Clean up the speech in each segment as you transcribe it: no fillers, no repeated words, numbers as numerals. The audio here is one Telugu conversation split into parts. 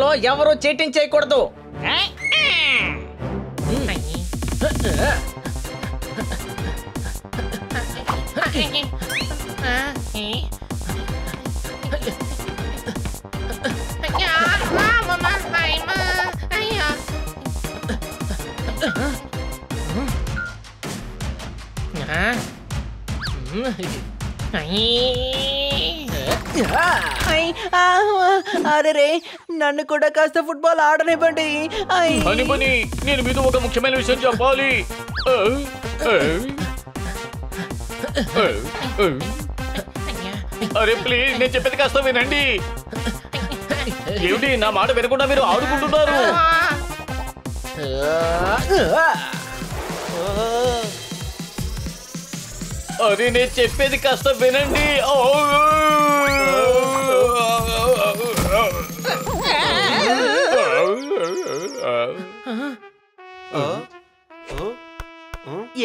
ఆటలో ఎవరు చీటింగ్ చేయకూడదు. అరే రే, నన్ను కూడా కాస్త ఫుట్బాల్ ఆడనివ్వండి. పని నేను మీతో ఒక ముఖ్యమైన విషయం చెప్పాలి. అరే ప్లీజ్, నేను చెప్పేది కాస్త వినండి. ఏమిటి నా మాట వినకుండా మీరు ఆడుకుంటున్నారు? అరే నేను చెప్పేది కాస్త వినండి.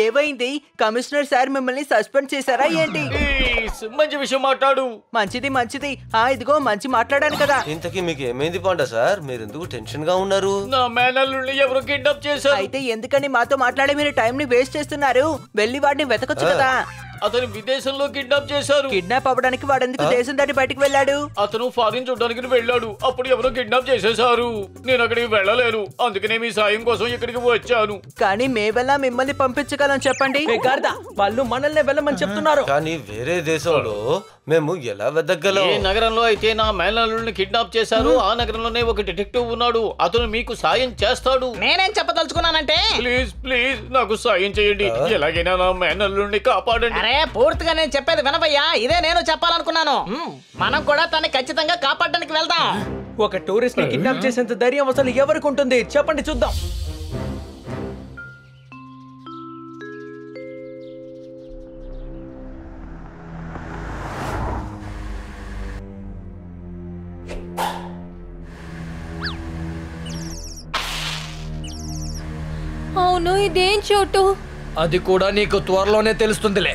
ఏమైంది? కమిషనర్ సార్ మిమ్మల్ని సస్పెండ్ చేశారా ఏంటి? మంచి విషయం మాట్లాడు. మంచిది మంచిది. ఇదిగో మంచి మాట్లాడాను కదా. ఇంతకీ మీకు ఏమైంది పాండా సార్? మీరు ఎందుకు టెన్షన్ గా ఉన్నారు? నా మేనల్లుని ఎవరు కిడ్నాప్ చేశారు. అయితే ఎందుకని మాతో మాట్లాడి మీరు టైం ని వేస్ట్ చేస్తున్నారు? వెళ్ళి వాడిని వెతకొచ్చు కదా. అతను విదేశంలో కిడ్నాప్ చేశారు. కిడ్నాప్ అవ్వడానికి వాడెందుకు దేశం దాటి బయటికి వెళ్ళాడు? అతను ఫారిన్ చూడడానికి వెళ్ళాడు. అప్పుడు ఎవరో కిడ్నాప్ చేసేశారు. నేను అక్కడికి వెళ్ళలేను, అందుకనే మీ సాయం కోసం ఇక్కడికి వచ్చాను. కానీ మేమెలా మిమ్మల్ని పంపించగలం చెప్పండి? వాళ్ళు మనల్ని వెళ్ళమని చెప్తున్నారు. కానీ వేరే దేశంలో మేము ఎలా వెతకగలం? ఏ నగరంలో అయితే నా మేనల్లుని కిడ్నాప్ చేశారు ఆ నగరంలోనే ఒక డిటెక్టివ్ ఉన్నాడు. అతను మీకు సాయం చేస్తాడు. నేనేం చెప్పదలుచుకున్నానంటే, ప్లీజ్ ప్లీజ్ నాకు సాయం చేయండి. ఎలాగైనా నా మేనల్లుని కాపాడండి. అరే పూర్తిగా నేను చెప్పేది వినవయ్యా. ఇదే నేను చెప్పాలనుకున్నాను. మనం కూడా తనని ఖచ్చితంగా కాపాడడానికి వెళ్దాం. ఒక టూరిస్ట్ ని కిడ్నాప్ చేసేంత ధైర్యం అసలు ఎవరికి ఉంటుంది చెప్పండి చూద్దాం. అవును, ఇదేం చోటు? అది కూడా నీకు త్వరలోనే తెలుస్తుందిలే.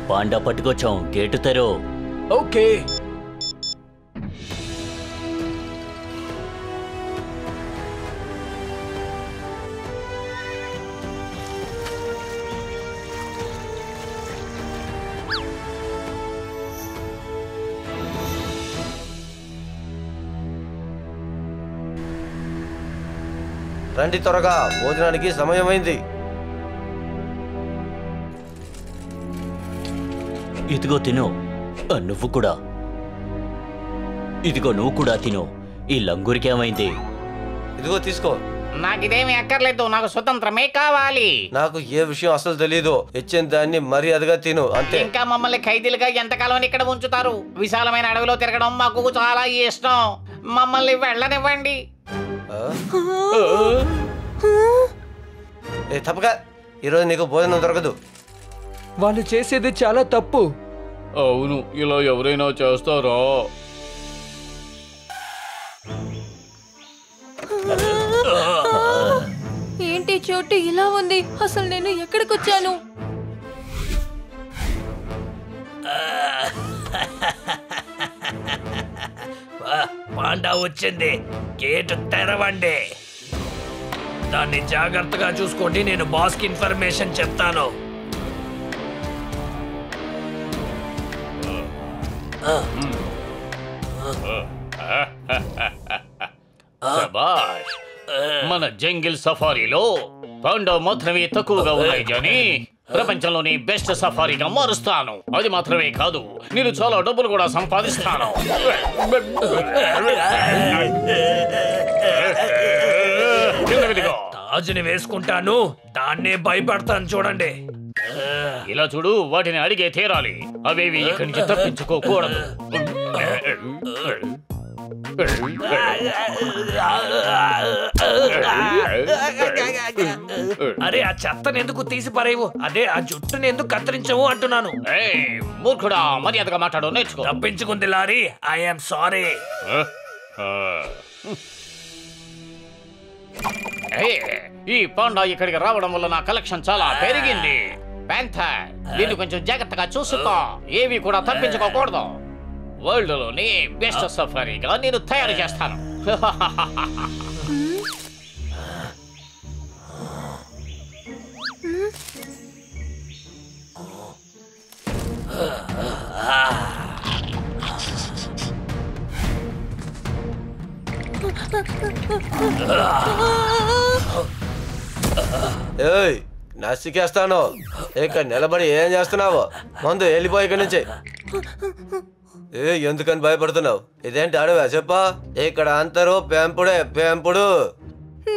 పాండా పట్టుకొచ్చాం, గేటు తెరో. ఓకే. రండి త్వరగా, భోజనానికి సమయమైంది. ఇదిగో తిను. నువ్వు కూడా. ఇదిగో నువ్వు కూడా తిను. ఈ లంగూరికి ఏమైంది? ఇదిగో తీసుకో. నాకిదేమీ అక్కర్లేదు, నాకు స్వతంత్రమే కావాలి. నాకు ఏ విషయం అసలు తెలీదు. ఇచ్చిన దాన్ని మర్యాదగా తిను అంతే. ఇంకా మమ్మల్ని ఖైదీలుగా ఎంతకాలం ఇక్కడ ఉంచుతారు? విశాలమైన అడవిలో తిరగడం మాకు చాలా ఇష్టం. మమ్మల్ని వెళ్ళనివ్వండి. తప్పక ఈరోజు నీకు భోజనం దొరకదు. వాళ్ళు చేసేది చాలా తప్పు. అవును, ఇలా ఎవరైనా చేస్తారా? ఏంటి చోటు ఇలా ఉంది? అసలు నేను ఎక్కడికి వచ్చాను? పాండా వచ్చింది, గేటు తెరవండి. దాన్ని జాగ్రత్తగా చూసుకోండి, నేను బాస్కి ఇన్ఫర్మేషన్ చెప్తాను. శభాష్. మన జంగిల్ సఫారీలో పాండా మాత్రమే తక్కువగా ఉన్నాయి కానీ ప్రపంచంలోని బెస్ట్ సఫారీగా మారుస్తాను. అది మాత్రమే కాదు, నేను చాలా డబ్బులు కూడా సంపాదిస్తాను. తాజుని వేసుకుంటాను, దాన్నే భయపడతాను చూడండి. ఇలా చూడు, వాటిని అడిగే తీరాలి. అవేవి ఇక్కడి నుంచి తప్పించుకోకూడదు. అరే ఆ చెత్తను ఎందుకు తీసి పారేవు? అదే ఆ జుట్టుని ఎందుకు కత్తిరించవు అంటున్నాను. మూర్ఖుడా, మర్యాదగా మాట్లాడు, నేర్చుకో. తప్పించుకుంది లారీ. I'm sorry. ఈ పాండా ఇక్కడికి రావడం వల్ల నా కలెక్షన్ చాలా పెరిగింది. ప్యాంథర్, దీన్ని కొంచెం జాగ్రత్తగా చూసుకో. ఏవి కూడా తప్పించుకోకూడదు. వరల్డ్ లోని బెస్ట్ సఫారీగా నేను తయారు చేస్తాను. ఏయ్ నసికేస్తాను. ఇక్కడ నిలబడి ఏం చేస్తున్నావు? ముందు వెళ్ళిపోయి ఇక్కడి నుంచి. ఎందుకని భయపడుతున్నావు? ఇదేంటి అడవా చెప్పా? ఇక్కడ అందరూ పెంపుడు.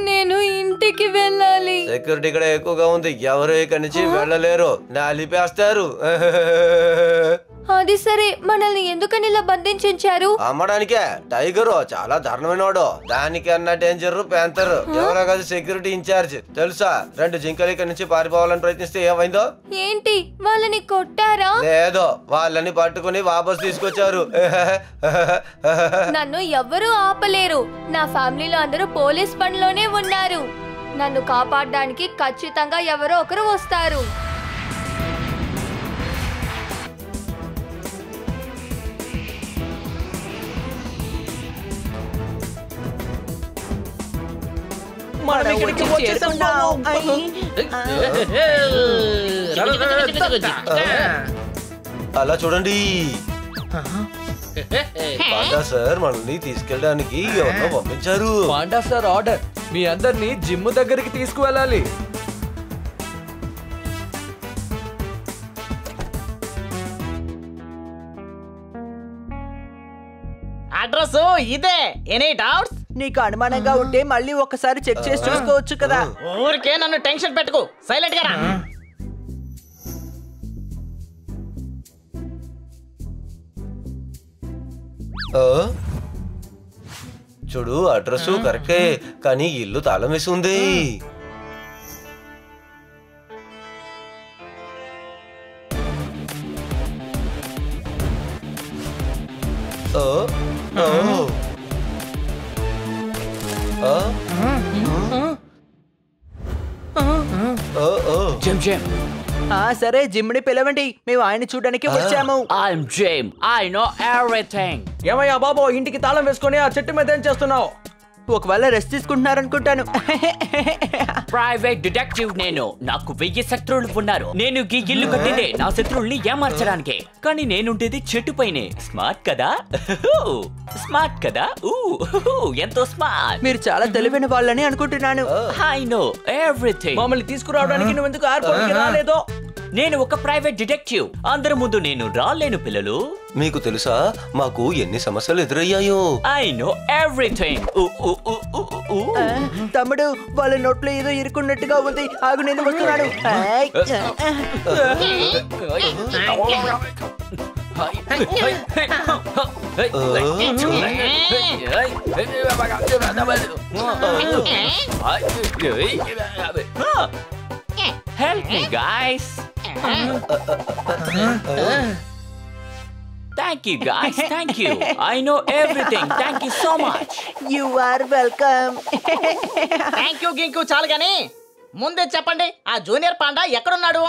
నేను ఇంటికి వెళ్ళాలి. సెక్యూరిటీ ఇక్కడ ఎక్కువగా ఉంది, ఎవరు ఇక్కడి నుంచి వెళ్ళలేరు, నలిపేస్తారు. అది సరే, మనల్ని ఎందుకని ఇలా బంధించారు? అమ్మడానికే. టైగరు చాలా దారుణమైనవాడు, దానికన్నా డేంజర్ ప్యాంతర్. ఎవరో కాదు సెక్యూరిటీ ఇన్ఛార్జ్, తెలుసా? 2 జింకలు ఇక్కడి నుంచి పారిపోవాలని ప్రయత్నిస్తే ఏమైందో? ఏంటి, వాళ్ళని కొట్టారా? లేదు, వాళ్ళని పట్టుకుని వాపస్ తీసుకొచ్చారు. నన్ను ఎవ్వరూ ఆపలేరు. నా ఫ్యామిలీలో అందరూ పోలీస్ పనిలోనే ఉన్నారు. నన్ను కాపాడడానికి ఖచ్చితంగా ఎవరో ఒకరు వస్తారు. మనం ఇక్కడికి వచ్చేస్తున్నాం. అలా చూడండి. పాండా సార్ మనల్ని తీసుకెళ్ళడానికి ఎవరినో పంపించారు. పాండా సార్ ఆర్డర్, మీ అందరినీ జిమ్ దగ్గరికి తీసుకువెళ్ళాలి. అడ్రస్ ఇదే. Any doubts? నీకు అనుమానంగా ఉంటే మళ్ళీ ఒకసారి చెక్ చేసి చూసుకోవచ్చు కదా. ఊరికే నన్ను టెన్షన్ పెట్టుకో, సైలెంట్ గా రా. చూడు, అడ్రస్ కరెక్టే, కానీ ఇల్లు తాళం వేసి ఉంది. సరే, జిమ్ని పిలవండి, మేము ఆయన చూడడానికి వచ్చాము. I'm Jim. I know everything. ఏమయ్యా బాబు, ఇంటికి తాళం వేసుకొని ఆ చెట్టు మీద ఏం చేస్తున్నావు? ఒకవేళ రెస్ట్ తీసుకుంటున్నారనుకుంటాను. ప్రైవేట్ డిటెక్టివ్ నేను. నాకు 1000 శత్రువులు ఉన్నారు. నేను ఈ ఇల్లు కట్టిందే నా శత్రువుల్ని ఏమార్చడానికి. కానీ నేనుండేది చెట్టు పైనే. స్మార్ట్ కదా? స్మార్ట్ కదా? ఎంతో స్మార్ట్. మీరు చాలా తెలివైన వాళ్ళని అనుకుంటున్నాను. I know everything. మమ్మల్ని తీసుకురావడానికి నువ్వు ఎందుకు ఎయిర్పోర్ట్కి రాలేదో? నేను ఒక ప్రైవేట్ డిటెక్టివ్. అందరి ముందు నేను రాలేను పిల్లలు. మీకు తెలుసా మాకు ఎన్ని సమస్యలు ఎదురయ్యాయో? I know everything. తమ్ముడు, వాళ్ళ నోట్లో ఏదో ఇరుకున్నట్టుగా ఉంది. ఆగు, నేను వస్తున్నాను. Help me, guys. Thank you, guys. Thank you. I know everything. Thank you so much. You are welcome. Thank you గింకు చాలు గాని ముందే చెప్పండి, ఆ జూనియర్ పాండా ఎక్కడున్నాడు?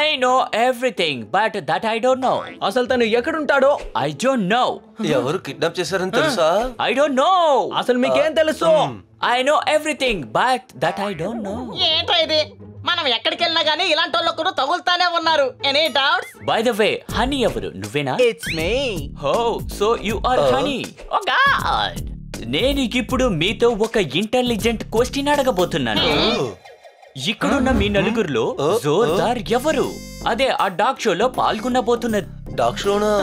I know everything, but that I don't know. అసలు తను ఎక్కడుంటాడో? I don't know. ఎవరు కిడ్నాప్ చేశారని తెలుసా? I don't know. అసలు మీకేం తెలుసు? I know everything, but that I don't know. ఏంటో ఇది, మనం ఎక్కడికి వెళ్ళినా గానీ ఇలాంటి వాళ్ళు తగులుతానే ఉన్నారు. Any doubts? By the way, honey ఎవరు? నువ్వేనా? It's me. Oh, so you are honey. Oh God. నేను ఇప్పుడు మీతో ఒక ఇంటెలిజెంట్ క్వశ్చన్ అడగబోతున్నాను. ఇక్కడున్న మీ నలుగురిలో జోర్దార్ ఎవరు? అదే ఆ డాగ్ షోలో పాల్గొనబోతున్నది. డాగ్ షోనా?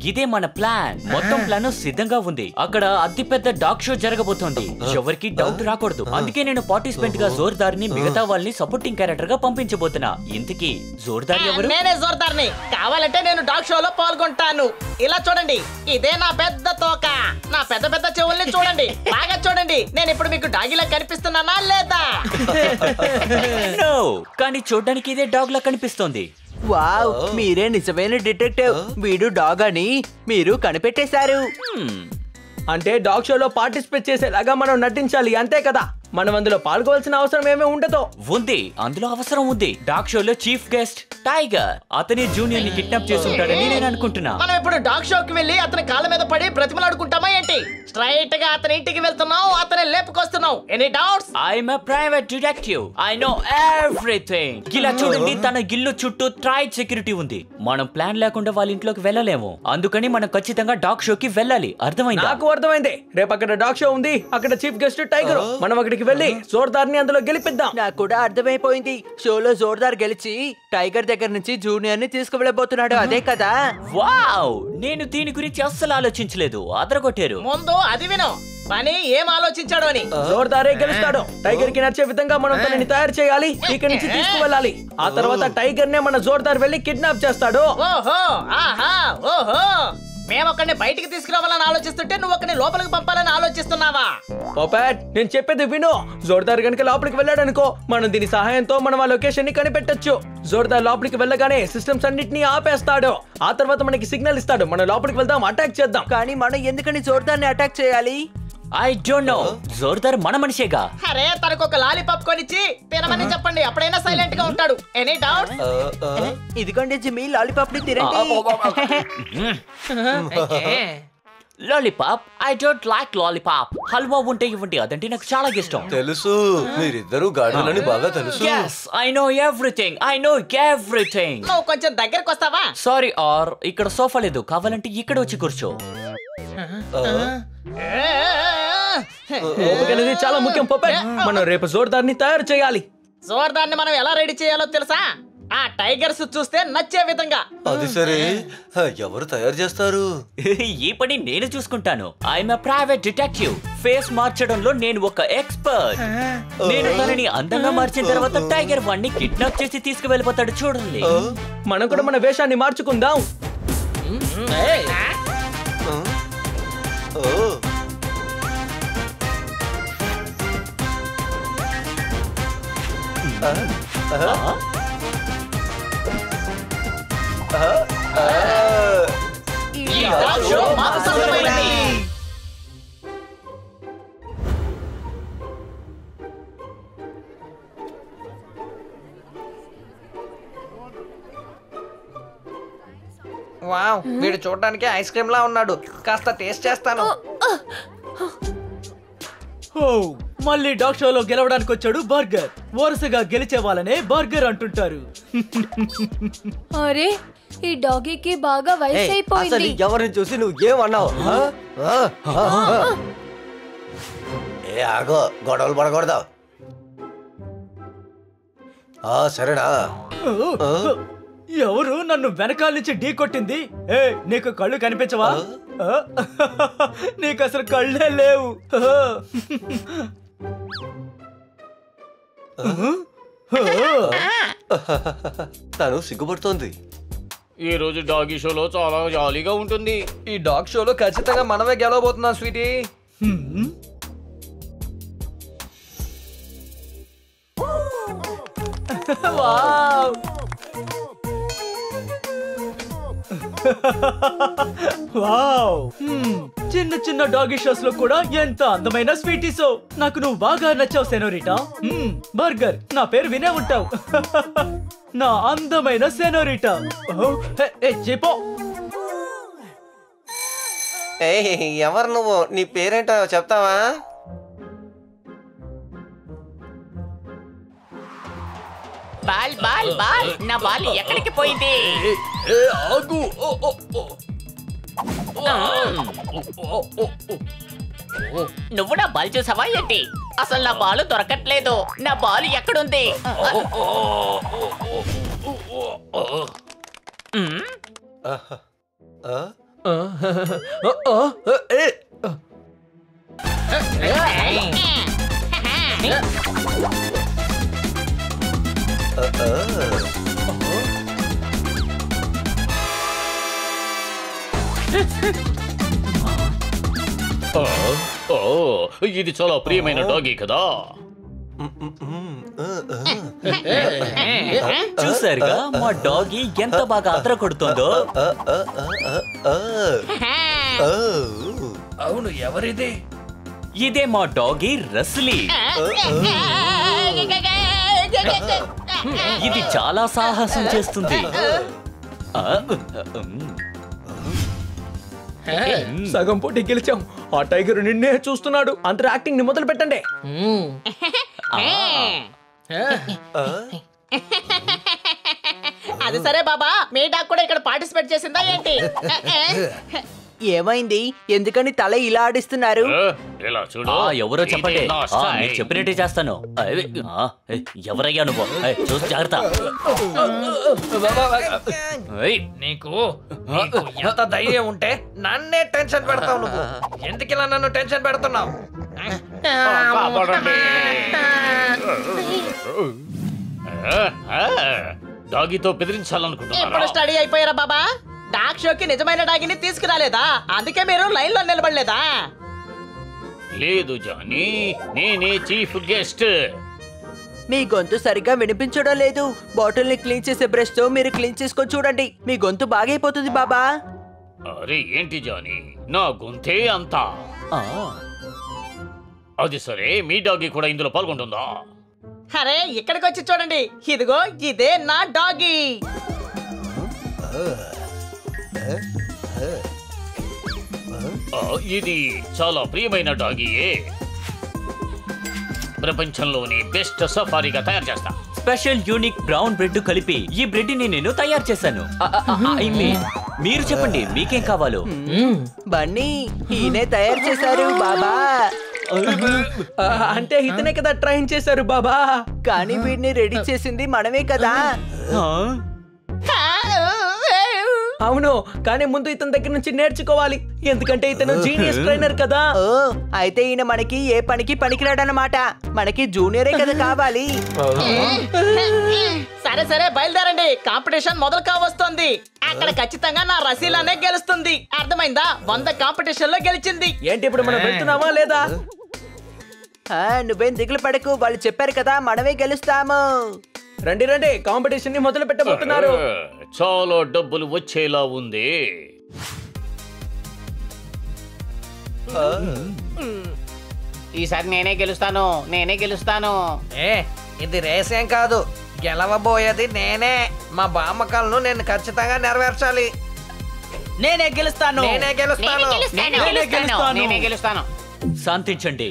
ఇదే మన ప్లాన్. మొత్తం ప్లాన్ సిద్ధంగా ఉంది. అక్కడ అతి పెద్ద డాగ్ షో జరగబోతోంది. ఎవరికి డౌట్ రాకూడదు. అందుకే నేను పార్టిసిపెంట్ గా జోర్దార్ ని, మిగతా వాళ్ళని సపోర్టింగ్ క్యారెక్టర్ గా పంపించబోతున్నా. ఇంతకీ జోర్దార్ ఎవరు? నేనే జోర్దార్ని. కావాలంటే నేను డాగ్ షోలో పాల్గొంటాను. ఇలా చూడండి, ఇదే నా పెద్ద తోక, నా పెద్ద పెద్ద చెవుల్ని చూడండి, బాగా చూడండి. నేను ఇప్పుడు మీకు డాగిలా కనిపిస్తున్నానా లేదా? No, కానీ చూడడానికి ఇదే డాగ్ లా కనిపిస్తోంది. వావ్, మీరే నిజమైన డిటెక్టివ్. వీడు డాగ్ అని మీరు కనిపెట్టేశారు. అంటే డాగ్ షోలో పార్టిసిపేట్ చేసేలాగా మనం నటించాలి, అంతే కదా? మనం అందులో పాల్గొవాల్సిన అవసరం ఏమీ ఉండదు. ఉంది, అందులో అవసరం ఉంది. డాగ్ షోలో చీఫ్ గెస్ట్ టైగర్. అతని జూనియర్ ని కిడ్నాప్ చేసి ఉంటాడని నేను అనుకుంటున్నా. మనం ఇప్పుడు డాగ్ షోకి వెళ్ళి అతని కాళ్ళ మీద పడి బ్రతిమలాడుకుంటామా ఏంటి? స్ట్రైట్ గా అతని ఇంటికి వెళ్తున్నావు, అతని లేపుకొస్తున్నావు. Any doubts? I'm a private detective. I know everything. ఇలా చూడండి, తన గిల్లు చుట్టూ ట్రైడ్ సెక్యూరిటీ ఉంది. మనం ప్లాన్ లేకుండా వాళ్ళ ఇంట్లోకి వెళ్ళలేము. అందుకని మనం ఖచ్చితంగా డాగ్ షోకి వెళ్ళాలి. అర్థమైందా? నాకు అర్థమైంది. రేపు అక్కడ డాగ్ షో ఉంది, అక్కడ చీఫ్ గెస్ట్ టైగర్. మనం అక్కడికి వెళ్ళి జోర్దార్ ని అందులో గెలిపిద్దాం. నాకు కూడా అర్థమైపోయింది. షోలో జోర్దార్ గెలిచి టైగర్ దగ్గర నుంచి జూనియర్ ని తీసుకువెళ్ళబోతున్నాడు, అదే కదా? వావ్, నేను దీని గురించి అస్సలు ఆలోచించలేదు. అదరగొట్టారు. ముందు అది విను, పని ఏం ఆలోచించాడు అని. జోర్దారే గెలుస్తాడు. టైగర్ కి నచ్చే విధంగా మనం తనని తయారు చేయాలి, ఇక్కడి నుంచి తీసుకువెళ్ళాలి. ఆ తర్వాత టైగర్ నే మన జోర్దార్ వెళ్ళి కిడ్నాప్ చేస్తాడు. ఓహో, ఆహా, ఓహో. మేము ఒకరిని బయటికి తీసుకురావాలని ఆలోచిస్తుంటే నువ్వు ఒకరిని లోపలికి పంపాలని ఆలోచిస్తున్నావా? పాపట్, నేను చెప్పేది విను. జోర్దార్ గనుక లోపలికి వెళ్ళాడు అనుకో, మనం దీని సహాయంతో మనం ఆ లొకేషన్ ని కనిపెట్టొచ్చు. జోర్దార్ లోపలికి వెళ్ళగానే సిస్టమ్స్ అన్నిటినీ ఆపేస్తాడు. ఆ తర్వాత మనకి సిగ్నల్ ఇస్తాడు. మనం లోపలికి వెళ్దాం, అటాక్ చేద్దాం. కానీ మనం ఎందుకని జోర్దార్ ని అటాక్ చేయాలి? I don't know. జోర్దార్ మన మనిషేగా. అరే, తనకు ఒక లాలీపాప్ కొనిచ్చి తినమని చెప్పండి, అప్పుడైనా సైలెంట్ గా ఉంటాడు. Any doubts? ఇదిగోండి జిమ్మి, లాలీపాప్ ని తినండి. Lollipop? I don't like lollipop. Halwa ఉంటే ఇవ్వండి, అదంటే నాకు చాలా ఇష్టం. తెలుసు, మీరిద్దరు గాడులని బాగా తెలుసు. Yes, I know everything. I know everything. నువ్వు కొంచెం దగ్గరకు వస్తావా? సారీ ఆర్, ఇక్కడ సోఫా లేదు, కావాలంటే ఇక్కడ వచ్చి కూర్చో. ఓపిక అనేది చాలా ముఖ్యం పాపట్. మనం రేపు జోర్దార్ ని తయారు చేయాలి. జోర్దార్ని మనం ఎలా రెడీ చేయాలో తెలుసా? ఆ టైగర్స్ చూస్తే నచ్చే విధంగా. అది సరే, ఎవరు తయారు చేస్తారు? ఈ పని నేను చూసుకుంటాను. I'm a private detective. Face మార్చడంలో నేను ఒక ఎక్స్పర్ట్. నేను తనని అందంగా మార్చిన తర్వాత టైగర్ వాడిని కిడ్నాప్ చేసి తీసుకువెళ్ళిపోతాడు. చూడండి, మనం కూడా మన వేషాన్ని మార్చుకుందాం. వావ్, వీడు చూడడానికి ఐస్ క్రీమ్ లా ఉన్నాడు. కాస్త టేస్ట్ చేస్తాను. మళ్ళీ డాగ్ షోలో గెలవడానికి వచ్చాడు బర్గర్. వరుసగా గెలిచే వాళ్ళనే బర్గర్ అంటుంటారు. అరే, ఈ డాగీకి బాగా వయసు అయిపోయింది. ఎవరిని చూసి నువ్వు ఏమన్నావు? ఏ ఆగో, గొడవలు పడకూడదు. సరేనా? ఎవరు నన్ను వెనకాల నుంచి ఢీ కొట్టింది? ఏ, నీకు కళ్ళు కనిపించవా? నీకు అసలు కళ్ళే లేవు. తను సిగ్గుపడుతోంది. ఈ రోజు డాగీ షోలో చాలా జాలీగా ఉంటుంది. ఈ డాగ్ షోలో ఖచ్చితంగా మనమే గెలవబోతున్నాం స్వీటీ. Wow, wow. చిన్న చిన్న డాగీ షోస్ లో కూడా ఎంత అందమైన స్వీటీసో. నాకు నువ్వు బాగా నచ్చావు సెనోరిటా. బర్గర్, నా పేరు వినే ఉంటావు. నా అందమైన సెనోరిటా. చెప్పో. ఎవరు నువ్వు? నీ పేరేంటో చెప్తావా? బాల్ బాల్ బాల్, నా బాల్ ఎక్కడికి పోయింది? ఆగు. నువ్వు నా బాల్ చూసావా ఏంటి? అసలు నా బాల్ దొరకట్లేదు. నా బాల్ ఎక్కడుంది? ఇది చాలా ప్రియమైన డాగీ కదా. చూసారుగా మా డాగీ ఎంత బాగా అదర కొడుతుందో. అవును, ఎవరిది? ఇదే మా డాగీ రస్లీ. ఇది చాలా సాహసం చేస్తుంది. సగం పోటీ గెలిచాం. ఆ టైగర్ నిన్నే చూస్తున్నాడు. అందరు యాక్టింగ్ ని మొదలు పెట్టండి. అది సరే బాబా, మీ డాగ్ కూడా ఇక్కడ పార్టిసిపేట్ చేసిందా ఏంటి? ఏమైంది? ఎందుకని తల ఇలా ఆడిస్తున్నారు? ఇలా చూడు. ఎవరో చెప్పండి. ఇది నా స్టైల్. నేను చెప్పినట్టే చేస్తాను. ఎవరయ్యా నువ్వు? చూసి జాగ్రత్త. నీకు ఎంత ధైర్యం ఉంటే నన్నే టెన్షన్ పెడతావు నువ్వు? ఎందుకు ఇలా నన్ను టెన్షన్ పెడుతున్నావు? డాగీతో ఇప్పుడు బెదిరించాలనుకుంటున్నారా? స్టడీ అయిపోయారా బాబా? డాగ్ షోకి నిజమైన డాగిని తీసుకురాలేదా? అందుకే మీరు లైన్ లో నిలబడలేదా? లేదు జానీ, నేనే చీఫ్ గెస్ట్. మీ గొంతు సరిగ్గా వినిపించడం లేదు. బాటిల్ ని క్లీన్ చేసే బ్రష్ తో మీరు క్లీన్ చేసుకొని చూడండి. మీ గొంతు బాగైపోతుంది బాబా. అరే ఏంటి జానీ, నా గొంతే అంతా. అది సరే, మీ డాగీ కూడా ఇందులో పాల్గొంటుందా? అరే ఇక్కడికి వచ్చి చూడండి. ఇదిగో ఇదే నా డాగీ. ఇది చాలా ప్రియమైన డాగీయే. ప్రపంచంలోని బెస్ట్ సఫారీగా తయారు చేస్తా. స్పెషల్ యూనిక్ బ్రౌన్ బ్రెడ్ కలిపి ఈ బ్రెడ్ ని నేను తయారు చేశాను. మీరు చెప్పండి మీకేం కావాలో. బన్నీ ఈయనే తయారు చేశారు బాబా. అంటే ఇతనే కదా ట్రైన్ చేశారు బాబా. కానీ వీడిని రెడీ చేసింది మనమే కదా. అవును, కానీ ముందు ఇతని దగ్గర నుంచి నేర్చుకోవాలి. ఎందుకంటే ఇతను జీనియస్ ట్రైనర్ కదా. ఓ అయితే ఈయన మనకి ఏ పనికి పనికిరాడనమాట. మనకి జూనియరే కదా కావాలి. సరే సరే బయలుదేరండి. కాంపిటీషన్ మొదలు కావస్తుంది. అక్కడ ఖచ్చితంగా నా రసీలానే గెలుస్తుంది. అర్థమైందా? 100 కాంపిటీషన్ లో గెలిచింది. ఏంటి ఇప్పుడు మనం వెళ్తున్నామా లేదా? నువ్వేం దిగులు పడకు. వాళ్ళు చెప్పారు కదా మనమే గెలుస్తాము. రండి రండి, కాంపిటీషన్ ని మొదలు పెట్టబోతున్నారు. చాలా డబ్బులు వచ్చేలా ఉంది. ఈసారి నేనే గెలుస్తాను. ఇది రేసేం కాదు, గెలవబోయేది నేనే. మా బామ్మకాలను నేను ఖచ్చితంగా నెరవేర్చాలి. నేనే గెలుస్తాను. శాంతించండి.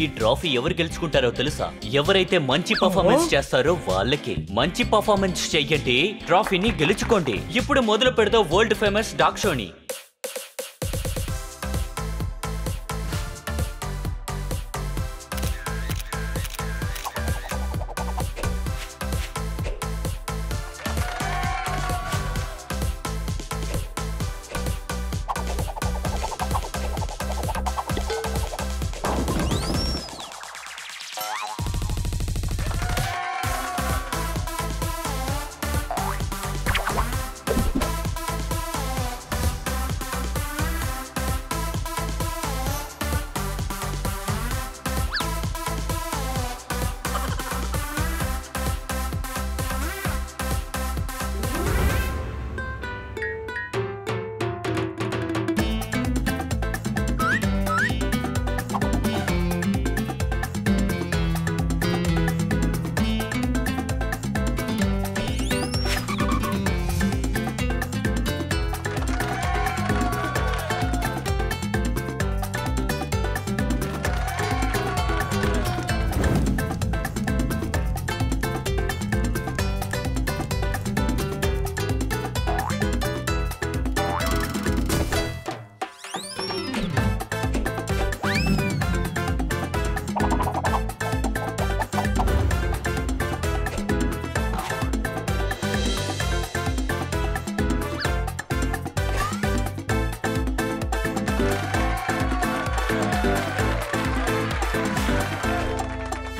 ఈ ట్రోఫీ ఎవరు గెలుచుకుంటారో తెలుసా? ఎవరైతే మంచి పర్ఫార్మెన్స్ చేస్తారో వాళ్ళకి. మంచి పర్ఫార్మెన్స్ చెయ్యండి, ట్రోఫీని గెలుచుకోండి. ఇప్పుడు మొదలు పెడదాం వరల్డ్ ఫేమస్ డాగ్ షోని.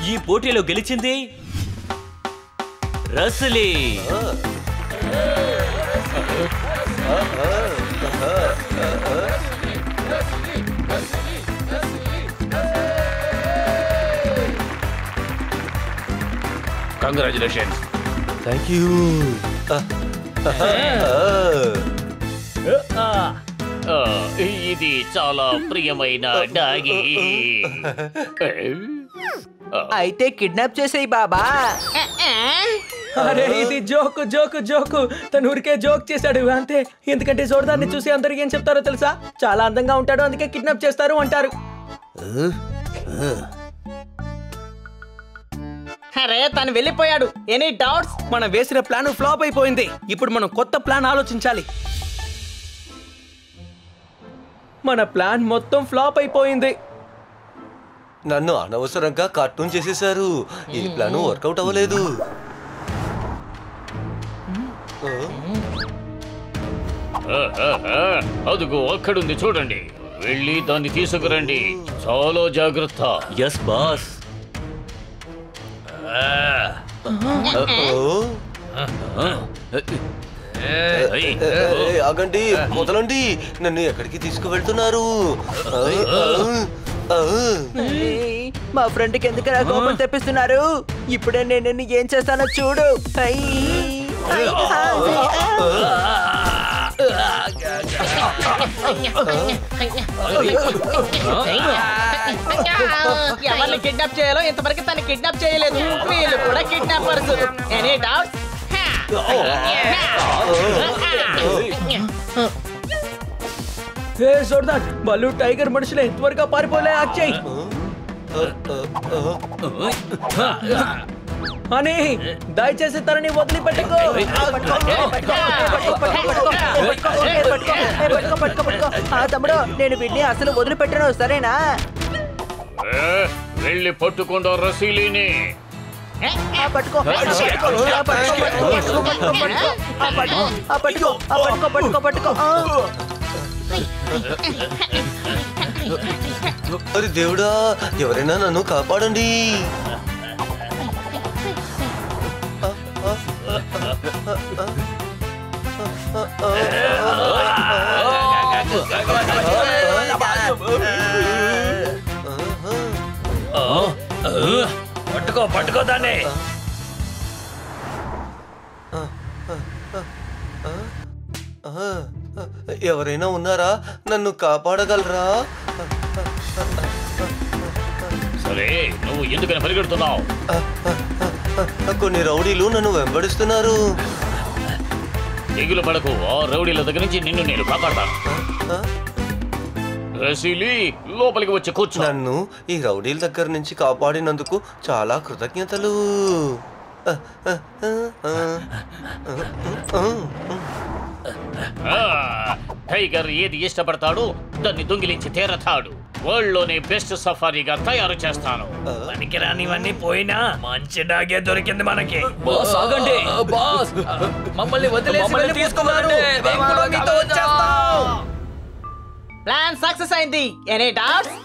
ఈ పోటీలో గెలిచింది రస్లీ. కంగ్రాచులేషన్స్. Thank you. ఇది చాలా ప్రియమైన డాగి. అయితే కిడ్నాప్ చేసేయి బాబా. అరే ఇది జోకు జోకు జోకు. తను ఊరికే జోక్ చేశాడు అంతే. ఎందుకంటే జోర్దార్ని చూసి అందరికి ఏం చెప్తారో తెలుసా? చాలా అందంగా ఉంటాడు, అందుకే కిడ్నాప్ చేస్తారు అంటారు. అరే తను వెళ్ళిపోయాడు. Any doubts? మనం వేసిన ప్లాన్ ఫ్లాప్ అయిపోయింది. ఇప్పుడు మనం కొత్త ప్లాన్ ఆలోచించాలి. మన ప్లాన్ మొత్తం ఫ్లాప్ అయిపోయింది. నన్ను అనవసరంగా కార్టూన్ చేసేశారు. ఈ ప్లాన్ వర్కౌట్ అవ్వలేదు. అదుగో అక్కడుంది చూడండి. వెళ్ళి దాన్ని తీసుకురండి. చాలా జాగ్రత్త. Yes boss. ఆగండి, మొదలండి. నన్ను ఎక్కడికి తీసుకువెళ్తున్నారు? మా ఫ్రెండ్ కి ఎందుకు కోపం తెప్పిస్తున్నారు? ఇప్పుడే నేను ఏం చేస్తానో చూడు. ఎవరిని కిడ్నాప్ చేయాలో ఇంతవరకు తను కిడ్నాప్ చేయలేదు. వీళ్ళు కూడా కిడ్నాపర్స్. Any doubts? జోర్దార్, వాళ్ళు టైగర్ మనుషులే. త్వరగా పారిపోలే అచ్చయ్ అని. దయచేసి తనని వదిలిపెట్టుకో. తమ్ముడు, నేను వీడిని అసలు వదిలిపెట్టను, సరేనా? వెళ్ళి పట్టుకుండా రసీలీని. పట్టుకో పట్టుకో. అరే దేవుడా, ఎవరైనా నన్ను కాపాడండి. పట్టుకో పట్టుకో దాన్ని. ఎవరైనా ఉన్నారా? నన్ను కాపాడగలరా? సరే, నువ్వు ఎందుకని పరిగెడుతున్నావు? కొన్ని రౌడీలు నన్ను వెంబడిస్తున్నారు. దిగులు పడకు. ఆ రౌడీల దగ్గర నుంచి నిన్ను నేను కాపాడతాను. రసీలీ, లోపలికి వచ్చి కూర్చో. నన్ను ఈ రౌడీల దగ్గర నుంచి కాపాడినందుకు చాలా కృతజ్ఞతలు. టైగర్ ఏది ఇష్టపడతాడు దాన్ని దొంగిలించి తీరతాడు. వరల్డ్ లోనే బెస్ట్ సఫారీగా తయారు చేస్తాను. పనికిరానివన్నీ పోయినా మంచి డాగే దొరికింది మనకి. బాస్ ఆగండి. బాస్, మమ్మల్ని వదిలేసి తీసుకున్నాను. ప్లాన్ సక్సెస్ అయింది. Any doubts?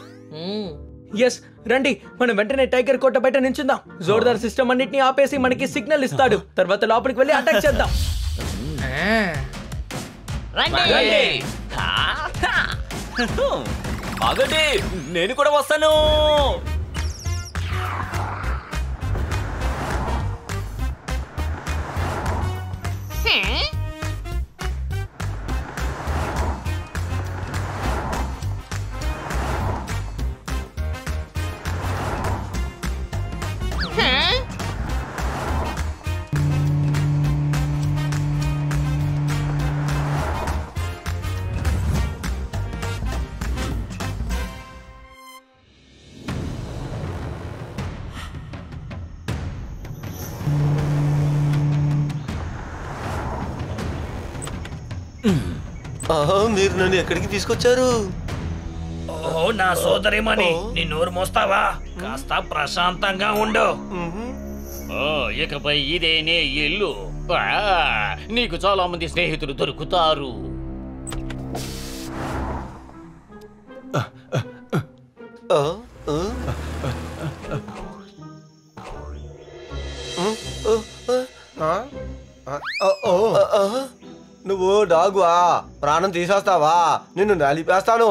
ఎస్, రండి మనం వెంటనే టైగర్ కోట బయట నించుందాం. జోర్దార్ సిస్టమ్ అన్నిటిని ఆపేసి మనకి సిగ్నల్ ఇస్తాడు. తర్వాత లోపలికి వెళ్ళి అటాక్ చేద్దాం. ఆగండి, నేను కూడా వస్తాను. మీరు నన్ను ఎక్కడికి తీసుకొచ్చారు? ఓ నా సోదరిమణి, నీ నోరు మోస్తావా? కాస్త ప్రశాంతంగా ఉండు. ఇకపై ఇదే నే ఇల్లు. నీకు చాలా మంది స్నేహితులు దొరుకుతారు. నువ్వు డాగువా? ప్రాణం తీసేస్తావా? నిన్ను నలిపేస్తాను.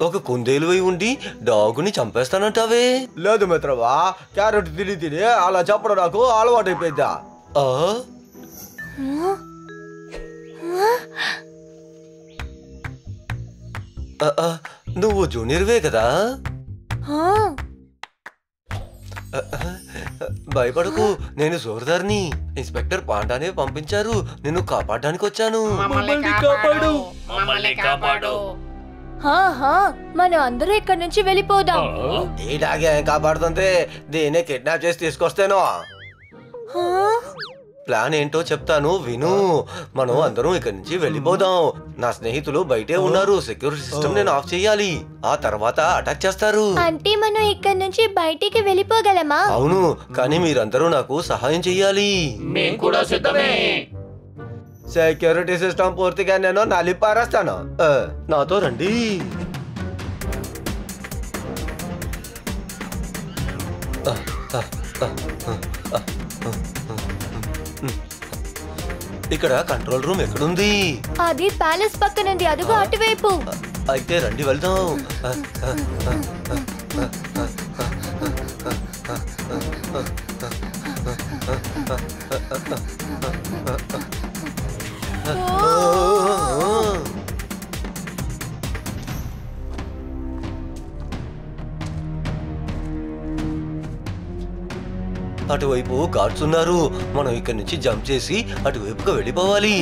ఒక కుందేలువై ఉండి డాగుని చంపేస్తానంటావే? లేదు మిత్రవా, క్యారెట్ తిని తిని అలా చెప్పడం నాకు అలవాటైపోయిందా? నువ్వు జూనియర్వే కదా? భయపడకు, నేను జోర్దార్ని. ఇన్స్పెక్టర్ పాండానే పంపించారు, నిన్ను కాపాడడానికి వచ్చాను. మనం అందరూ ఇక్కడి నుంచి వెళ్ళిపోదాం. ఈ డాగ్ ఏం కాపాడుతుంటే దీన్ని కిడ్నాప్ చేసి తీసుకొస్తాను. ప్లాన్ ఏంటో చెప్తాను విను. మనం అందరం ఇక్కడి నుంచి వెళ్ళిపోదాం. నా స్నేహితులు బయటే ఉన్నారు. సెక్యూరిటీ సిస్టమ్ నేను ఆఫ్ చేయాలి. ఆ తర్వాత అటాక్ చేస్తారు. అంటే మనం ఇక్కడి నుంచి బయటికి వెళ్ళిపోగలమా? అవును, కానీ మీరందరూ నాకు సహాయం చెయ్యాలి. మేము కూడా సిద్ధమే. సెక్యూరిటీ సిస్టమ్ పూర్తిగా నేను నలిపారేస్తాను. నాతో రండి. ఇక్కడ కంట్రోల్ రూమ్ ఎక్కడుంది? అది ప్యాలెస్ పక్కనుంది, అదుగో అటువైపు. అయితే రండి వెళ్దాం. అటువైపు గార్డ్స్ ఉన్నారు. మనం ఇక్కడి నుంచి జంప్ చేసి అటువైపుగా వెళ్ళిపోవాలి.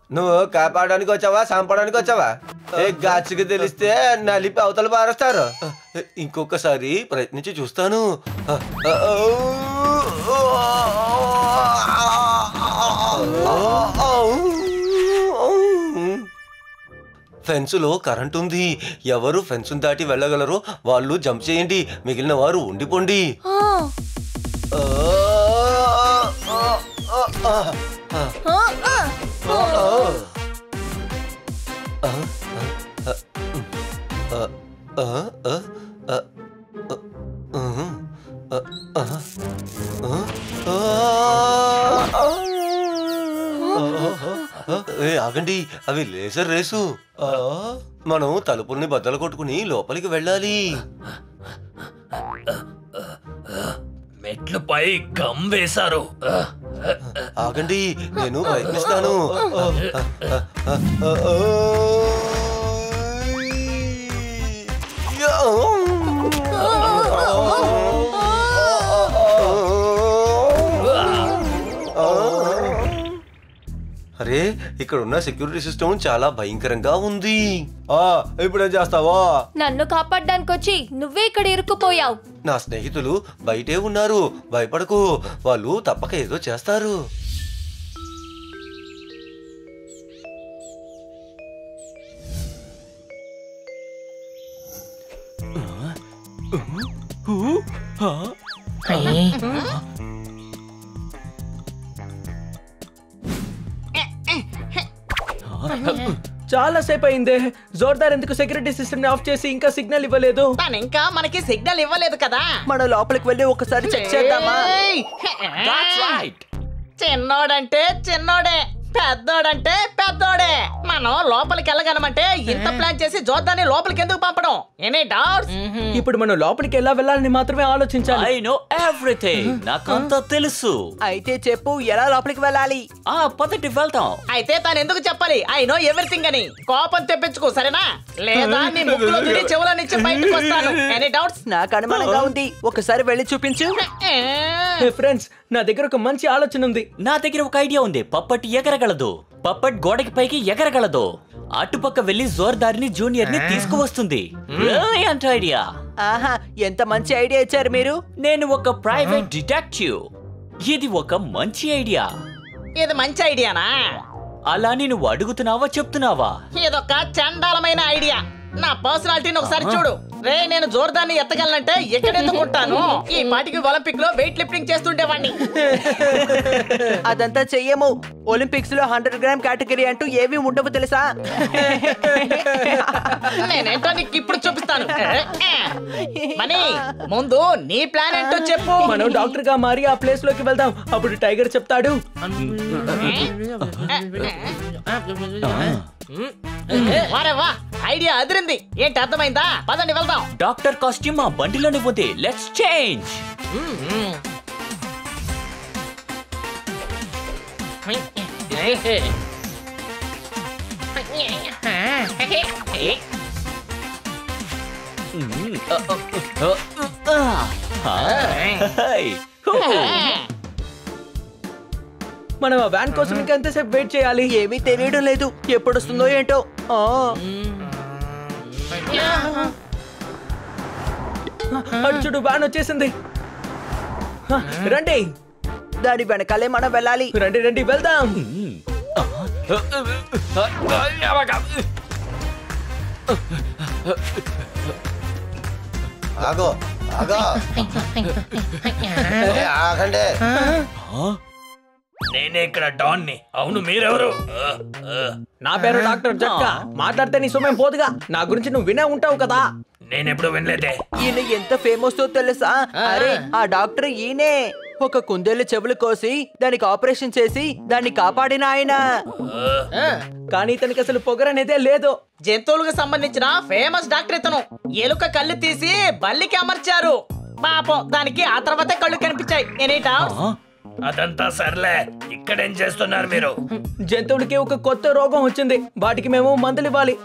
నువ్వు కాపాడడానికి వచ్చావా, చంపడానికి వచ్చావా? గాచికి తెలిస్తే నలిపి అవతల పారేస్తారు. ఇంకొకసారి ప్రయత్నించి చూస్తాను. ఫెన్సులో కరెంట్ ఉంది. ఎవరు ఫెన్స్ దాటి వెళ్ళగలరో వాళ్ళు జంప్ చేయండి, మిగిలిన వారు ఉండిపోండి. ఆగండి, అవి లేజర్ రేసు. మనం తలుపుల్ని బద్దలు కొట్టుకుని లోపలికి వెళ్ళాలి. మెట్లపై గమ్ వేశారు. ఆగండి, నేను ప్రయత్నిస్తాను. అరే, ఇక్కడ ఉన్న సెక్యూరిటీ సిస్టమ్ చాలా భయంకరంగా ఉంది. ఇప్పుడేం చేస్తావా? నన్ను కాపాడడానికి వచ్చి నువ్వే ఇక్కడ ఇరుక్కుపోయావు. నా స్నేహితులు బయటే ఉన్నారు, భయపడకు. వాళ్ళు తప్పక ఏదో చేస్తారు. చాలా సేపు అయిందే. జోర్దార్ ఎందుకు సెక్యూరిటీ సిస్టమ్ ని ఆఫ్ చేసి ఇంకా సిగ్నల్ ఇవ్వలేదు? తను ఇంకా మనకి సిగ్నల్ ఇవ్వలేదు కదా. మనం లోపలికి వెళ్ళి ఒకసారి చెక్ చేద్దామా? చిన్నోడంటే చిన్నోడే, పెద్దోడంటే పెద్దోడే. మనం లోపలికి వెళ్ళగలమంటే ఇంత ప్లాన్ చేసి జోర్దాన్ని లోపలికి ఎందుకు పంపడం? Any doubts? ఇప్పుడు మనం లోపలికి ఎలా వెళ్ళాలని మాత్రమే ఆలోచించాలి. I know everything. నాకంతా తెలుసు. అయితే చెప్పు, ఎలా లోపలికి వెళ్ళాలి? పదటి వెళ్తాం. అయితే తను ఎందుకు చెప్పాలి ఐ నో ఎవ్రీథింగ్ అని? కోపం తెప్పించుకో, సరేనా? లేదా నీ ముక్కులో దిడి చెవుల నుంచి బయటకు వస్తాను. Any doubts? నాకు అనుమానంగా ఉంది, ఒకసారి వెళ్ళి చూపించు. ఫ్రెండ్స్, నా దగ్గర ఒక మంచి ఆలోచన ఉంది. నా దగ్గర ఒక ఐడియా ఉంది. పప్పట్ ఎగరగలదు. పప్పట్ గోడకి పైకి ఎగరగలదు. అటుపక్క వెళ్లి జోర్దార్ని జూనియర్ ని తీసుకువస్తుంది. Brilliant idea. ఆహా, ఎంత మంచి ఐడియా ఇచ్చారు మీరు. నేను ఒక ప్రైవేట్ డిటెక్టివ్. ఇది ఒక మంచి ఐడియా. ఇది మంచి ఐడియానా? అలా నువ్వు అడుగుతున్నావా చెప్తున్నావా? ఇదొక చండాలమైన ఐడియా. నా పర్సనాలిటీని ఒకసారి చూడు. రే, నేను జోర్దాన్ని ఎత్తగలనంటే ఎక్కడ ఎత్తుకుంటాను? ఈ పాటికి ఒలింపిక్ లో వెయిట్ లిఫ్టింగ్ చేస్తుండేవాడిని. అదంతా చెయ్యము. ఒలింపిక్స్ లో 100 గ్రామ్ కేటగిరీ అంటూ ఏవి ఉండవు తెలుసా? నేనేంటో నీకు ఇప్పుడు చూపిస్తాను. మనీ ముందు నీ ప్లాన్ ఏంటో చెప్పు. మనం డాక్టర్ గా మారి ఆ ప్లేస్ లోకి వెళ్దాం. అప్పుడు టైగర్ చెప్తాడు. వారే వా, ఐడియా అదిరింది. ఏంటి అర్థమైందా? పదండి వెళ్దాం. డాక్టర్ కాస్ట్యూమ్ ఆ బండిలోనే ఉంది. Let's change. మనం ఆ వ్యాన్ కోసం ఇంకా ఎంతసేపు వెయిట్ చేయాలి? ఏమీ తెలియడం లేదు, ఎప్పుడు వస్తుందో ఏంటో. అటు చూడు, వ్యాన్ వచ్చేసింది. రండి, దాని వెనకాలే మనం వెళ్ళాలి. రండి రండి వెళ్దాం. ఆగో ఆగో ఆగండి. నేనే ఇక్కడ డాన్ ని. అవును, మీరెవరు? నా పేరు డాక్టర్ జట్కా. మాట్లాడితే నీ సమయం పోదుగా. నా గురించి నువ్వు వినే ఉంటావు కదా. నేనెప్పుడు వినలేదే. ఈయన ఎంత ఫేమస్ తో తెలుసా? అరే ఆ డాక్టర్ ఈయనే. ఒక కుందేలు చెవులు కోసి దానికి ఆపరేషన్ చేసి దాన్ని కాపాడిన ఆయన. కానీ ఇతనికి అసలు పొగరనేదే లేదు. జంతువులకు సంబంధించిన ఫేమస్ డాక్టర్ ఇతను. ఎలుక కళ్ళు తీసి బల్లికి అమర్చారు. పాపం దానికి ఆ తర్వాతే కళ్ళు కనిపించాయి. నేనేటా అదంతా సర్లే, ఇక్కడేం చేస్తున్నారు మీరు? జంతువులకి ఒక కొత్త రోగం వచ్చింది. వాటికి మేము మందులు ఇవ్వాలి.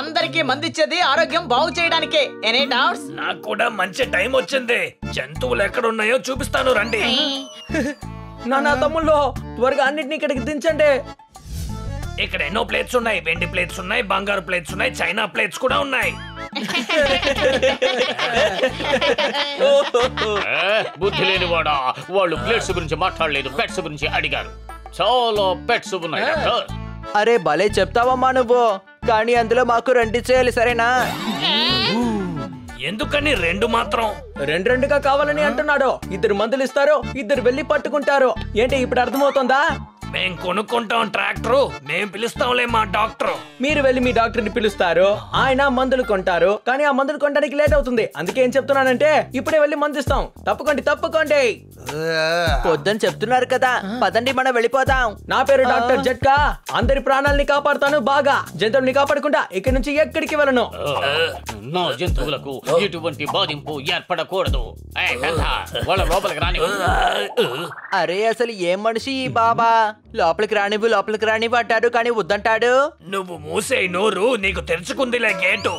అందరికి మందిచ్చేది ఆరోగ్యం బాగు చేయడానికే. Any doubts? నాకు కూడా మంచి టైం వచ్చింది. జంతువులు ఎక్కడున్నాయో చూపిస్తాను, రండి. నా తమ్ముళ్ళు, త్వరగా అన్నిటిని ఇక్కడికి దించండి. ఇక్కడ ఎన్నో ప్లేట్స్ ఉన్నాయి. వెండి ప్లేట్స్ ఉన్నాయి, బంగారు ప్లేట్స్ ఉన్నాయి, చైనా ప్లేట్స్ కూడా ఉన్నాయి. బుద్ధి లేనివాడా, వాళ్ళు ప్లేట్స్ గురించి మాట్లాడలేదు, పెట్స్ గురించి అడిగారు. చాలా పెట్స్ ఉన్నాయి డాక్టర్. అరే భలే చెప్తావమ్మా నువ్వు, కానీ అందులో మాకు 2 చేయాలి, సరేనా? ఎందుకని 2 మాత్రం? రెండుగా కావాలని అంటున్నాడు. 2 మందులు ఇస్తారు, 2 వెళ్ళి పట్టుకుంటారు. ఏంటి ఇప్పుడు అర్థమవుతుందా? మేం కొనుక్కుంటాం ట్రాక్టర్, మేం పిలుస్తాంలే మా డాక్టర్. మీరు వెళ్ళి మీ డాక్టర్ ని పిలుస్తారు, ఆయన మందులు కొంటారు. కానీ ఆ మందులు కొనడానికి లేట్ అవుతుంది. అందుకే ఏం చెప్తున్నానంటే ఇప్పుడే వెళ్ళి మందు ఇస్తాం. తప్పకండి తప్పకండి. వద్దని చెప్తున్నారు కదా, పదండి మనం వెళ్ళిపోదాం. నా పేరు డాక్టర్ జట్కా. అందరి ప్రాణాలని కాపాడుతాను బాగా. జంతువుల్ని కాపాడకుండా ఇక్కడి నుంచి ఎక్కడికి వెళ్ళను. నా జంతువులకు ఎటువంటి బాధింపు ఏర్పడకూడదు. వాళ్ళ లోపలికి రాని. అరే అసలు ఏం మనిషి ఈ బాబా? లోపలికి రానివ్వు అంటాడు, కానీ వద్దంటాడు. నువ్వు మూసే నోరు, నీకు తెరుచుకుందిలే గేటు.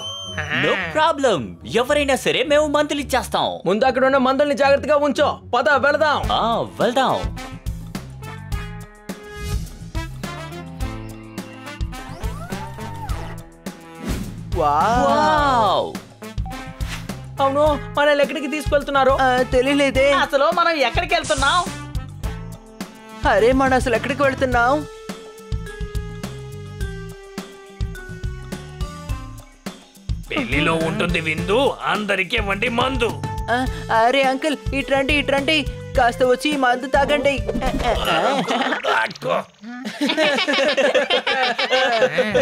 నో ప్రాబ్లం, ఎవరైనా సరే మేము మందులు ఇచ్చేస్తాం. ముందు అక్కడ ఉన్న మందుల్ని జాగ్రత్తగా ఉంచో. పద వెళదాం. వెళ్దాం. వావ్! అవును, మనల్ని ఎక్కడికి తీసుకెళ్తున్నారు? తెలియలేదే. అసలు మనం ఎక్కడికి వెళ్తున్నాం? అరే మనం అసలు ఎక్కడికి వెళ్తున్నాం? పెళ్లిలో ఉంటుంది విందు, అందరికి ఇవ్వండి మందు. అరే అంకుల్, ఇట్రండి, కాస్త వచ్చి ఈ మందు తాగండి.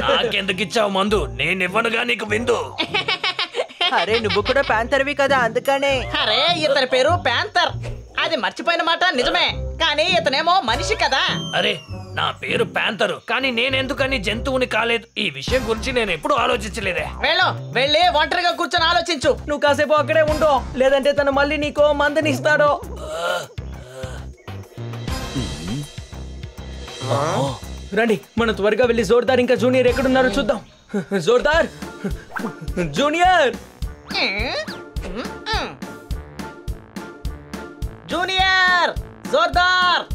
నాకెందుకు ఇచ్చావు మందు? నేనివ్వనుగా నీకు విందు. అరే నువ్వు కూడా ప్యాంతర్వి కదా, అందుకనే. అరే ఇతని పేరు ప్యాంతర్. అది మర్చిపోయిన మాట నిజమే, కానీ ఇతనేమో మనిషి కదా. అరే నా పేరు ప్యాంతరు, కానీ నేనెందుకని జంతువుని కాలేదు? ఈ విషయం గురించి నేను ఎప్పుడు ఆలోచించలేదే. వెళ్ళి ఒంటరిగా కూర్చొని ఆలోచించు. నువ్వు కాసేపు అక్కడే ఉండు, లేదంటే తను మళ్ళీ నీకో మందుని ఇస్తాడు. రండి, మనం త్వరగా వెళ్ళి జోర్దార్ ఇంకా జూనియర్ ఎక్కడున్నారో చూద్దాం. జోర్దార్, జూనియర్, జూనియర్, జోర్దార్.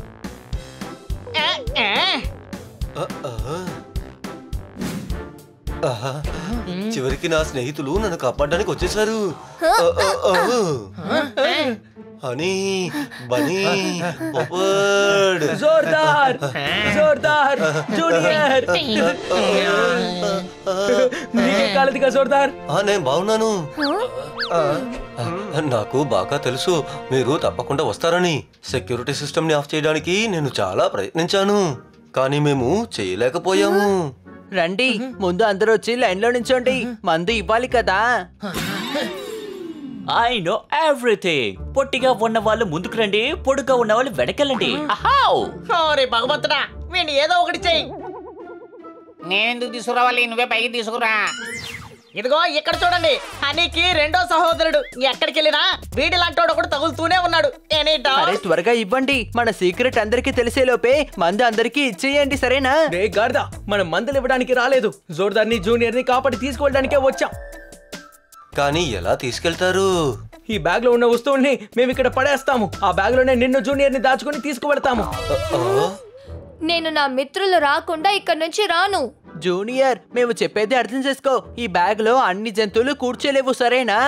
చివరికి నా స్నేహితులు నన్ను కాపాడడానికి వచ్చేసారు. హనీ బనీ పొపర్డ్. జోర్దార్, జోర్దార్, జూనియర్. నీకే కాలేదుగా జోర్దార్? నేను బాగున్నాను. నాకు బాగా తెలుసు మీరు తప్పకుండా వస్తారని. సెక్యూరిటీ సిస్టమ్ ని ఆఫ్ చేయడానికి నేను చాలా ప్రయత్నించాను, కానీ మేము చేయలేకపోయాము. రండి ముందు అందరూ వచ్చి లైన్ లో నించోండి మందు ఇవ్వాలి కదా. I know everything. పొట్టిగా ఉన్న వాళ్ళు ముందుకు రండి, పొడుగా ఉన్న వాళ్ళు వెనకెళ్ళండి. ఓరే భగవంతుడా, వీడిని ఏదో ఒకటి చెయ్యి. నేనెందుకు తీసుకురావాలి? నువ్వే పైకి తీసుకురా. ఇదిగో ఇక్కడ చూడండి, హనీకి రెండో సహోదరుడు. ఎక్కడికి వెళ్ళినా వీడిలాంటోడు ఒకడు తగులుతూనే ఉన్నాడు. అరే త్వరగా ఇవ్వండి, మన సీక్రెట్ అందరికి తెలిసే లోపే మందు అందరికి ఇచ్చేయండి, సరేనా? రే గార్దా, మనం మందులు ఇవ్వడానికి రాలేదు, జోర్దార్ని జూనియర్ని కాపాడి తీసుకువెళ్ళడానికే వచ్చాం. కానీ ఎలా తీసుకెళ్తారు? ఈ బ్యాగ్ లో ఉన్న వస్తువుల్ని మేము ఇక్కడ పడేస్తాము. ఆ బ్యాగ్ లోనే నిన్ను జూనియర్ ని దాచుకుని తీసుకువెళ్తాము. నేను నా మిత్రులు రాకుండా ఇక్కడ నుంచి రాను. జూనియర్, మేము చెప్పేది అర్థం చేసుకో. ఈ బ్యాగ్ లో అన్ని జంతువులు కూర్చోలేవు, సరేనా?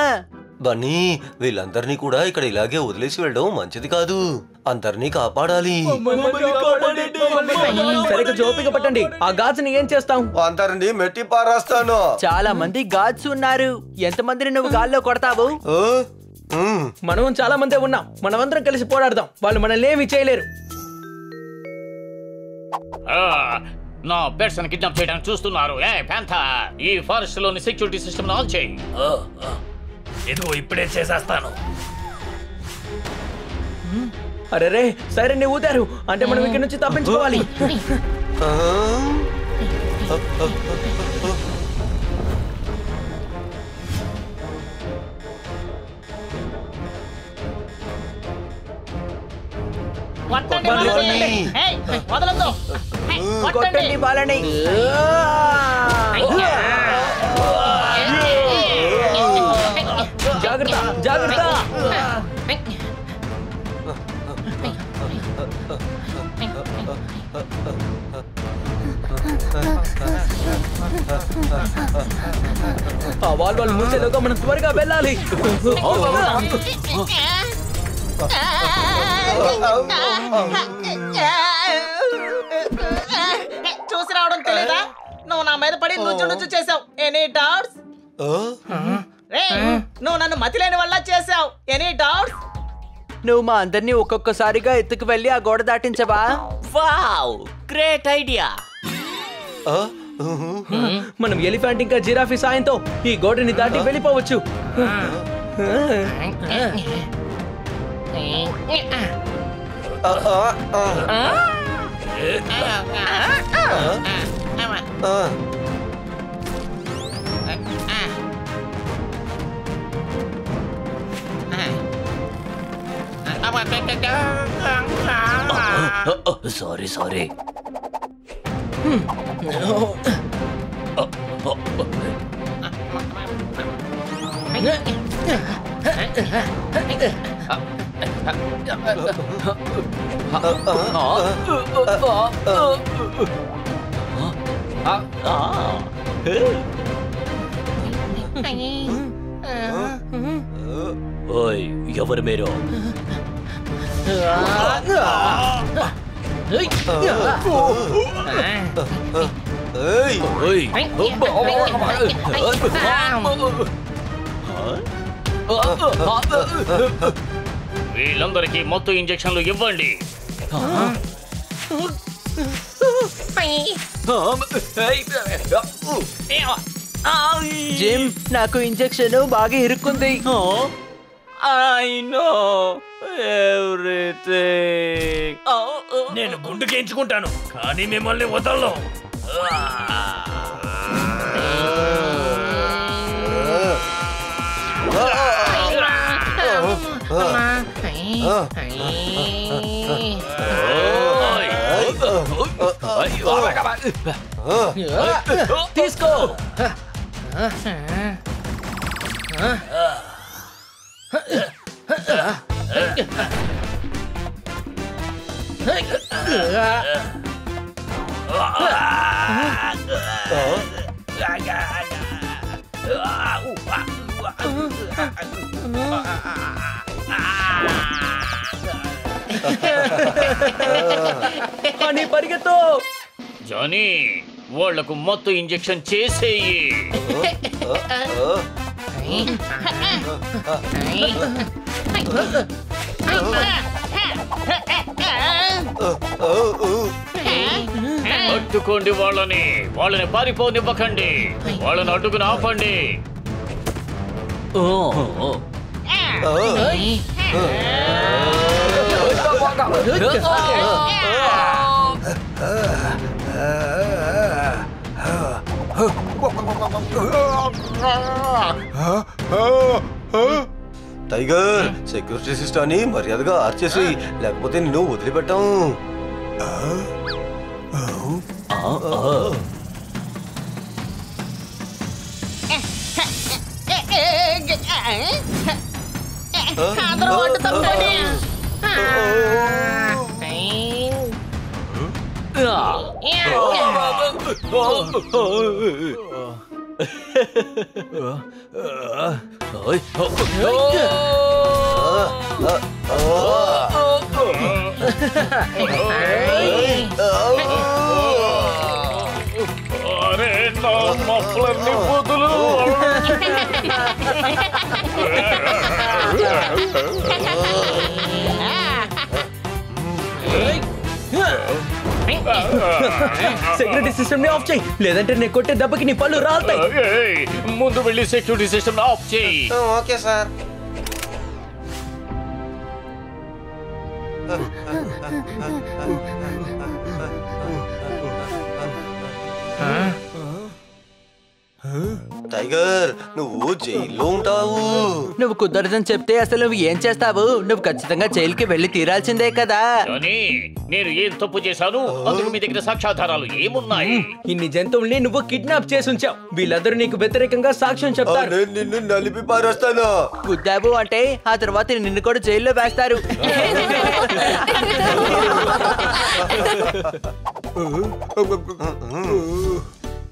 బన్నీ, వీళ్ళందరినీ కూడా ఇక్కడ ఇలాగే వదిలేసి వెళ్ళడం మంచిది కాదు. అందరినీ కాపాడాలి. సరిగ్గా ఓపిక పట్టండి. ఆ గాజుని ఏం చేస్తాం? అందరినీ మెట్టి పారేస్తాను. చాలా మంది గాడ్స్ ఉన్నారు. ఎంతమందిని నువ్వు గాల్లో కొడతావు? మనం చాలా మందే ఉన్నాం. మనమందరం కలిసి పోరాడదాం. వాళ్ళు మనల్ని ఏమీ చేయలేరు. నా పెట్స్ ని కిడ్నాప్ చేయడానికి చూస్తున్నారు. ఈ ఫారెస్ట్ లోని సెక్యూరిటీ సిస్టమ్ ఆన్ చేయి. ఇదిగో ఇప్పుడే చేసేస్తాను. అరే రే, సైరన్ ని ఊదారు అంటే మనం ఇక్కడ నుంచి తప్పించుకోవాలి. కొట్టండి బాలని. జాగ్రత్త జాగ్రత్త. ఆ వాళ్ళు మూసేలోగా మనం త్వరగా వెళ్ళాలి. చూసి రావడం తెలీదా? నువ్వు నా మీద పడి నుజ్జు చేసావు. Any doubts? నువ్వు నన్ను మతిలేని వల్ల చేసావు. Any doubts? నువ్వు మా అందరినీ ఒక్కొక్కసారిగా ఎత్తుకు వెళ్ళి ఆ గోడ దాటించవా? Wow, great idea. మనం ఎలిఫెంట్ ఇంకా జిరాఫీ సాయంతో ఈ గోడని దాటి వెళ్ళిపోవచ్చు. సారీ. ఓయ్, ఎవరు మీరు? వీళ్ళందరికీ మొత్తం ఇంజెక్షన్లు ఇవ్వండి. జిమ్, నాకు ఇంజెక్షన్ బాగా ఇరుక్కుంది. I know everything. నేను గుండు గేయించుకుంటాను, కానీ మిమ్మల్ని వదలను. తీసుకో. అని పరిగెత్తు. జానీ, వాళ్లకు మొత్తం ఇంజెక్షన్ చేసేయి. పట్టుకోండి వాళ్ళని పారిపోనివ్వకండి. వాళ్ళని అడ్డుకుని ఆపండి. టైగర్, సెక్యూరిటీ సిస్టాన్ని మర్యాదగా ఆర్చేసి, లేకపోతే నిన్ను వదిలిపెట్టాం. అందరూ ఒడ్డు తప్పుకోండి. అరే నా మఫ్లర్ని వదులు. సెక్యూరిటీ సిస్టమ్ ని ఆఫ్ చేయి, లేదంటే నేను కొట్టే దెబ్బకి నీ పళ్ళు రాలుతాయి. ముందు వెళ్ళి సెక్యూరిటీ సిస్టమ్ ఆఫ్ చేయి. Okay sir. టైగర్, నువ్వు జైల్లో ఉంటావు. నువ్వు కుదరదని చెప్తే అసలు నువ్వు ఏం చేస్తావు? నువ్వు ఖచ్చితంగా జైలుకి వెళ్ళి తీరాల్సిందే కదా. కానీ నేను ఏం తప్పు చేశాను? అందుకు మీ దగ్గర సాక్ష్యాధారాలు ఏమున్నాయి? ఇన్ని జంతువుల్ని నువ్వు కిడ్నాప్ చేసి ఉంచావు. వీళ్ళందరూ నీకు వ్యతిరేకంగా సాక్ష్యం చెప్తారు. నేను నిన్ను నలిపి పారేస్తాను. గుద్దావు అంటే ఆ తర్వాత నిన్ను కూడా జైల్లో వేస్తారు.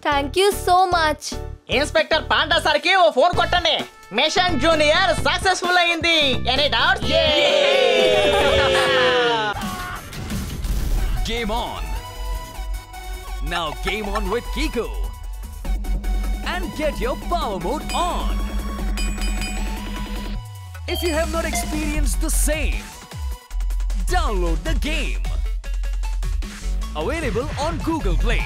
Thank you so much. Inspector panda సార్కి ఓ ఫోన్ కొట్టండి. మిషన్ జూనియర్ సక్సెస్ఫుల్ అయింది. Any doubt? Game on. Now game on with Kiko. And get your power mode on. If you have not experienced the same, download the game. Available on Google Play.